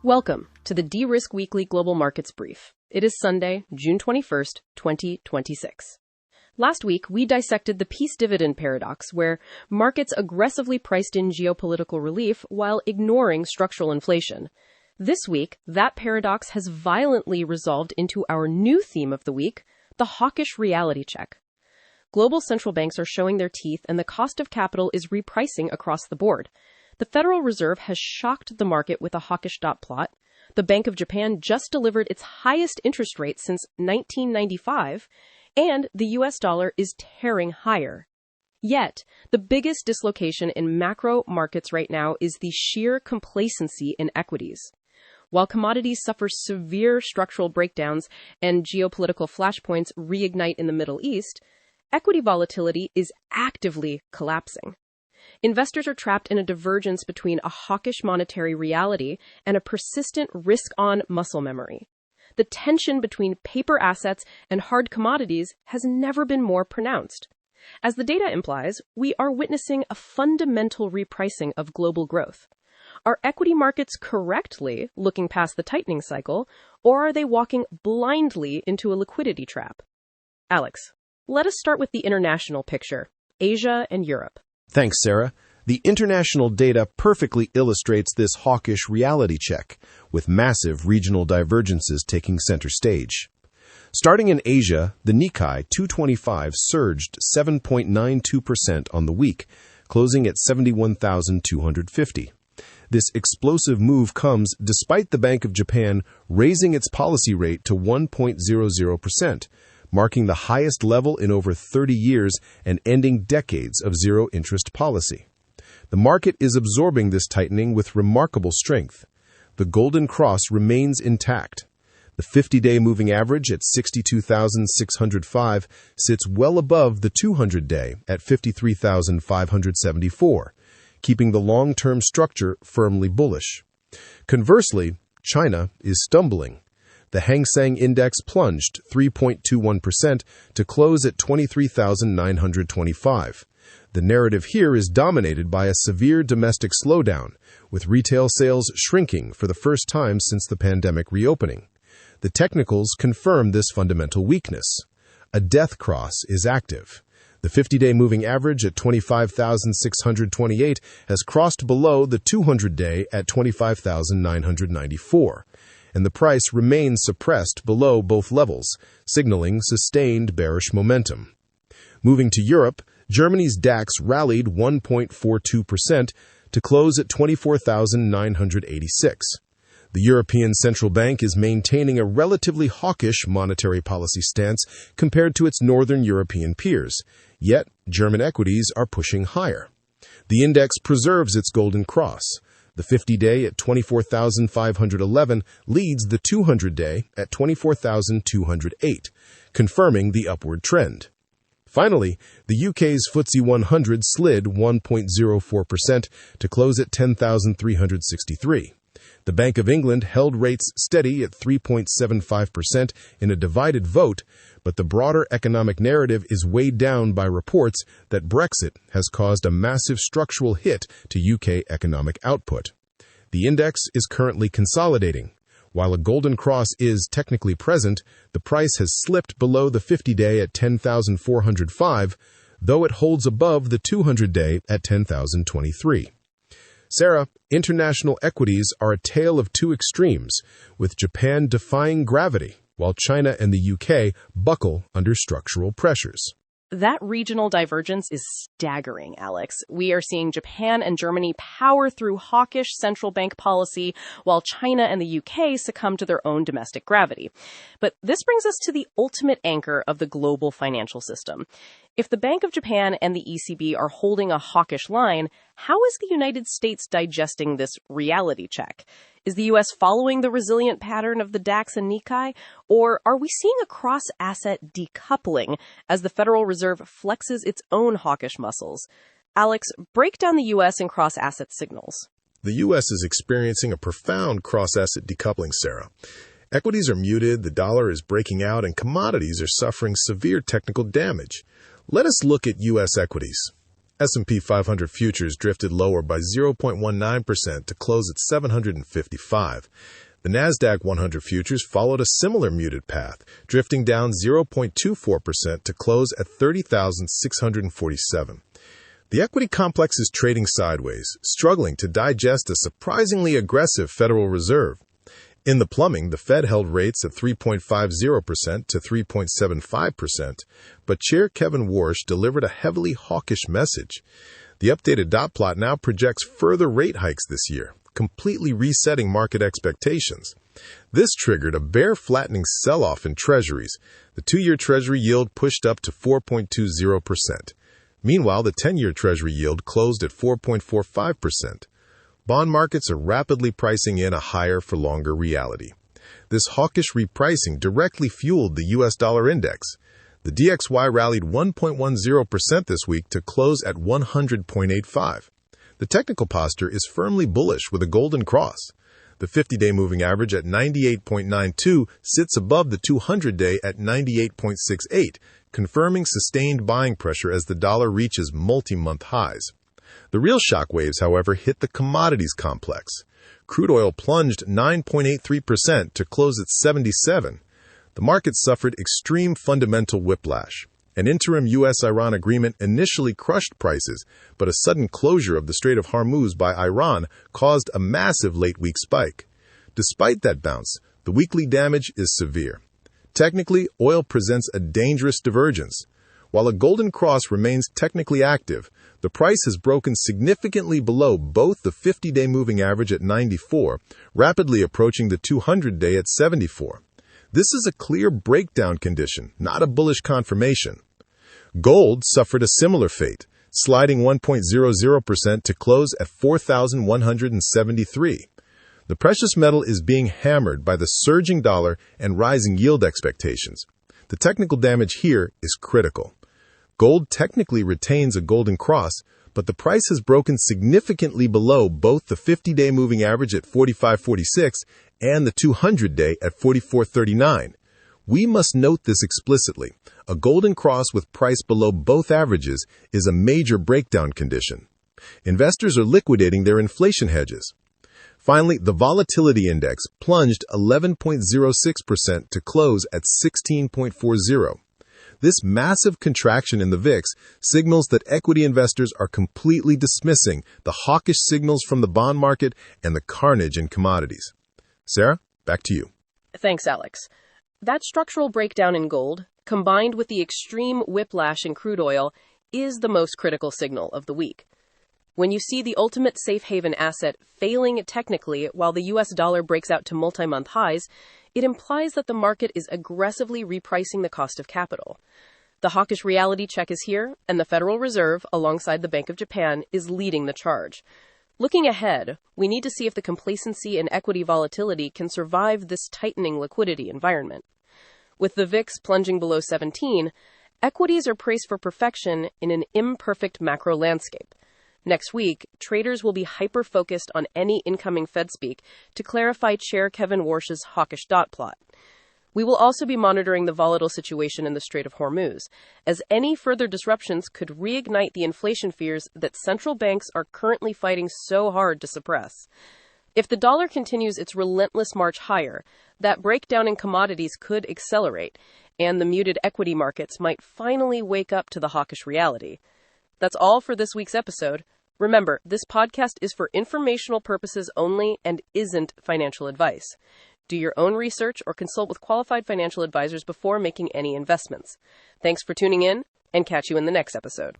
Welcome to the De-Risk Weekly Global Markets Brief. It is Sunday, June 21st, 2026. Last week, we dissected the peace dividend paradox, where markets aggressively priced in geopolitical relief while ignoring structural inflation. This week, that paradox has violently resolved into our new theme of the week, the Hawkish Reality Check. Global central banks are showing their teeth, and the cost of capital is repricing across the board. The Federal Reserve has shocked the market with a hawkish dot plot. The Bank of Japan just delivered its highest interest rate since 1995, and the US dollar is tearing higher. Yet, the biggest dislocation in macro markets right now is the sheer complacency in equities. While commodities suffer severe structural breakdowns and geopolitical flashpoints reignite in the Middle East, equity volatility is actively collapsing. Investors are trapped in a divergence between a hawkish monetary reality and a persistent risk-on muscle memory. The tension between paper assets and hard commodities has never been more pronounced. As the data implies, we are witnessing a fundamental repricing of global growth. Are equity markets correctly looking past the tightening cycle, or are they walking blindly into a liquidity trap? Alex, let us start with the international picture, Asia and Europe. Thanks, Sarah. The international data perfectly illustrates this hawkish reality check, with massive regional divergences taking center stage. Starting in Asia, the Nikkei 225 surged 7.92% on the week, closing at 71,250. This explosive move comes despite the Bank of Japan raising its policy rate to 1.00%. Marking the highest level in over 30 years and ending decades of zero-interest policy. The market is absorbing this tightening with remarkable strength. The golden cross remains intact. The 50-day moving average at 62,605 sits well above the 200-day at 53,574, keeping the long-term structure firmly bullish. Conversely, China is stumbling. The Hang Seng index plunged 3.21% to close at 23,925. The narrative here is dominated by a severe domestic slowdown, with retail sales shrinking for the first time since the pandemic reopening. The technicals confirm this fundamental weakness. A death cross is active. The 50-day moving average at 25,628 has crossed below the 200-day at 25,994. And the price remains suppressed below both levels, signaling sustained bearish momentum. Moving to Europe, Germany's DAX rallied 1.42% to close at 24,986. The European Central Bank is maintaining a relatively hawkish monetary policy stance compared to its northern European peers, yet German equities are pushing higher. The index preserves its golden cross. The 50-day at 24,511 leads the 200-day at 24,208, confirming the upward trend. Finally, the UK's FTSE 100 slid 1.04% to close at 10,363. The Bank of England held rates steady at 3.75% in a divided vote, but the broader economic narrative is weighed down by reports that Brexit has caused a massive structural hit to UK economic output. The index is currently consolidating. While a golden cross is technically present, the price has slipped below the 50-day at 10,405, though it holds above the 200-day at 10,023. Sarah, international equities are a tale of two extremes, with Japan defying gravity, while China and the UK buckle under structural pressures. That regional divergence is staggering, Alex. We are seeing Japan and Germany power through hawkish central bank policy, while China and the UK succumb to their own domestic gravity. But this brings us to the ultimate anchor of the global financial system. If the Bank of Japan and the ECB are holding a hawkish line, how is the United States digesting this reality check? Is the U.S. following the resilient pattern of the DAX and Nikkei, or are we seeing a cross-asset decoupling as the Federal Reserve flexes its own hawkish muscles? Alex, break down the U.S. and cross-asset signals. The U.S. is experiencing a profound cross-asset decoupling, Sarah. Equities are muted, the dollar is breaking out, and commodities are suffering severe technical damage. Let us look at U.S. equities. S&P 500 futures drifted lower by 0.19% to close at 755. The Nasdaq 100 futures followed a similar muted path, drifting down 0.24% to close at 30,647. The equity complex is trading sideways, struggling to digest a surprisingly aggressive Federal Reserve. In the plumbing, the Fed held rates at 3.50% to 3.75%, but Chair Kevin Warsh delivered a heavily hawkish message. The updated dot plot now projects further rate hikes this year, completely resetting market expectations. This triggered a bear flattening sell-off in treasuries. The 2-year Treasury yield pushed up to 4.20%. Meanwhile, the 10-year Treasury yield closed at 4.45%. Bond markets are rapidly pricing in a higher-for-longer reality. This hawkish repricing directly fueled the U.S. dollar index. The DXY rallied 1.10% this week to close at 100.85. The technical posture is firmly bullish with a golden cross. The 50-day moving average at 98.92 sits above the 200-day at 98.68, confirming sustained buying pressure as the dollar reaches multi-month highs. The real shockwaves, however, hit the commodities complex. Crude oil plunged 9.83% to close at 77. The market suffered extreme fundamental whiplash. An interim U.S.-Iran agreement initially crushed prices, but a sudden closure of the Strait of Hormuz by Iran caused a massive late-week spike. Despite that bounce, the weekly damage is severe. Technically, oil presents a dangerous divergence. While a golden cross remains technically active, the price has broken significantly below both the 50-day moving average at 94, rapidly approaching the 200-day at 74. This is a clear breakdown condition, not a bullish confirmation. Gold suffered a similar fate, sliding 1.00% to close at 4,173. The precious metal is being hammered by the surging dollar and rising yield expectations. The technical damage here is critical. Gold technically retains a golden cross, but the price has broken significantly below both the 50-day moving average at 45.46 and the 200-day at 44.39. We must note this explicitly. A golden cross with price below both averages is a major breakdown condition. Investors are liquidating their inflation hedges. Finally, the volatility index plunged 11.06% to close at 16.40. This massive contraction in the VIX signals that equity investors are completely dismissing the hawkish signals from the bond market and the carnage in commodities. Sarah, back to you. Thanks, Alex. That structural breakdown in gold, combined with the extreme whiplash in crude oil, is the most critical signal of the week. When you see the ultimate safe haven asset failing technically while the U.S. dollar breaks out to multi-month highs, it implies that the market is aggressively repricing the cost of capital. The Hawkish Reality Check is here, and the Federal Reserve, alongside the Bank of Japan, is leading the charge. Looking ahead, we need to see if the complacency and equity volatility can survive this tightening liquidity environment. With the VIX plunging below 17, equities are priced for perfection in an imperfect macro landscape. Next week, traders will be hyper-focused on any incoming Fed speak to clarify Chair Kevin Warsh's hawkish dot plot. We will also be monitoring the volatile situation in the Strait of Hormuz, as any further disruptions could reignite the inflation fears that central banks are currently fighting so hard to suppress. If the dollar continues its relentless march higher, that breakdown in commodities could accelerate, and the muted equity markets might finally wake up to the hawkish reality. That's all for this week's episode. Remember, this podcast is for informational purposes only and isn't financial advice. Do your own research or consult with qualified financial advisors before making any investments. Thanks for tuning in, and catch you in the next episode.